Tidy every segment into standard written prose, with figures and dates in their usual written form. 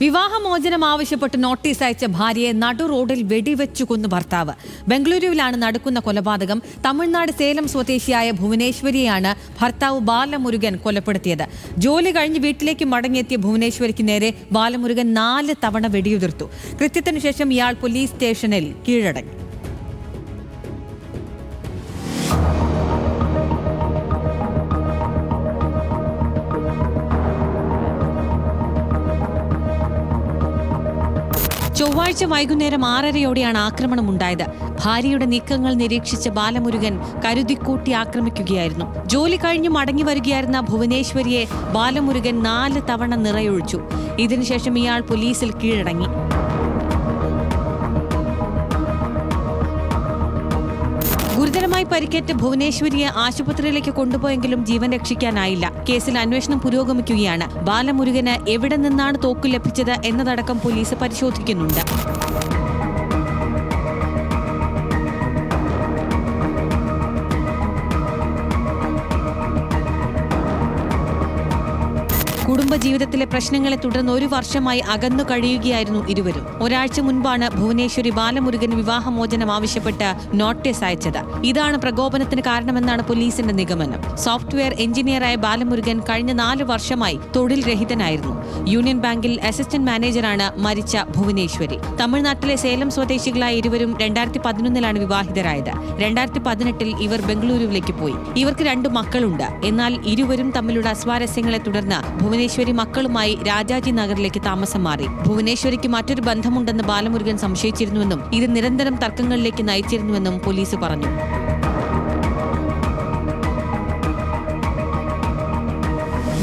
വിവാഹമോചനം ആവശ്യപ്പെട്ട് നോട്ടീസ് അയച്ച ഭാര്യയെ നടു റോഡിൽ വെടിവെച്ചു കൊന്നു ഭർത്താവ്. ബംഗളൂരുവിലാണ് നടക്കുന്ന കൊലപാതകം. തമിഴ്നാട് സേലം സ്വദേശിയായ ഭുവനേശ്വരിയെയാണ് ഭർത്താവ് ബാലമുരുകൻ കൊലപ്പെടുത്തിയത്. ജോലി കഴിഞ്ഞ് വീട്ടിലേക്ക് മടങ്ങിയെത്തിയ ഭുവനേശ്വരിക്ക് നേരെ ബാലമുരുകൻ 4 തവണ വെടിയുതിർത്തു. കൃത്യത്തിനു ശേഷം ഇയാൾ പോലീസ് സ്റ്റേഷനിൽ കീഴടങ്ങി. ചൊവ്വാഴ്ച വൈകുന്നേരം 6:30യോടെയാണ് ആക്രമണമുണ്ടായത്. ഭാര്യയുടെ നീക്കങ്ങൾ നിരീക്ഷിച്ച ബാലമുരുകൻ കരുതിക്കൂട്ടി ആക്രമിക്കുകയായിരുന്നു. ജോലി കഴിഞ്ഞ് മടങ്ങി വരികയായിരുന്ന ഭുവനേശ്വരിയെ ബാലമുരുകൻ 4 തവണ നിറയൊഴിച്ചു. ഇതിനുശേഷം ഇയാൾ പോലീസിൽ കീഴടങ്ങി. ഗുരുതരമായി പരിക്കേറ്റ ഭുവനേശ്വരിയെ ആശുപത്രിയിലേക്ക് കൊണ്ടുപോയെങ്കിലും ജീവൻ രക്ഷിക്കാനായില്ല. കേസിൽ അന്വേഷണം പുരോഗമിക്കുകയാണ്. ബാലമുരുകന് എവിടെ നിന്നാണ് തോക്ക് ലഭിച്ചത് എന്നതടക്കം പോലീസ് പരിശോധിക്കുന്നുണ്ട്. കുടുംബജീവിതത്തിലെ പ്രശ്നങ്ങളെ തുടർന്ന് 1 വർഷമായി അകന്നു കഴിയുകയായിരുന്നു ഇരുവരും. ഒരാഴ്ച മുൻപാണ് ഭുവനേശ്വരി ബാലമുരുകന് വിവാഹമോചനം ആവശ്യപ്പെട്ട് നോട്ടീസ് അയച്ചത്. ഇതാണ് പ്രകോപനത്തിന് കാരണമെന്നാണ് പോലീസിന്റെ നിഗമനം. സോഫ്റ്റ്വെയർ എഞ്ചിനീയറായ ബാലമുരുകൻ കഴിഞ്ഞ 4 വർഷമായി തൊഴിൽ രഹിതനായിരുന്നു. യൂണിയൻ ബാങ്കിൽ അസിസ്റ്റന്റ് മാനേജറാണ് മരിച്ച ഭുവനേശ്വരി. തമിഴ്നാട്ടിലെ സേലം സ്വദേശികളായ ഇരുവരും 2011 വിവാഹിതരായത്. 2018 ഇവർ ബംഗളൂരുവിലേക്ക് പോയി. ഇവർക്ക് 2 മക്കളുണ്ട്. എന്നാൽ ഇരുവരും തമ്മിലുള്ള അസ്വാരസ്യങ്ങളെ തുടർന്ന് ഭുവനേശ്വരി മക്കളുമായി രാജാജി നഗറിലേക്ക് താമസം മാറി. ഭുവനേശ്വരിക്ക് മറ്റൊരു ബന്ധമുണ്ടെന്ന് ബാലമുരുകൻ സംശയിച്ചിരുന്നുവെന്നും ഇത് നിരന്തരം തർക്കങ്ങളിലേക്ക് നയിച്ചിരുന്നുവെന്നും പോലീസ് പറഞ്ഞു.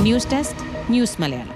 News desk, news Malayalam.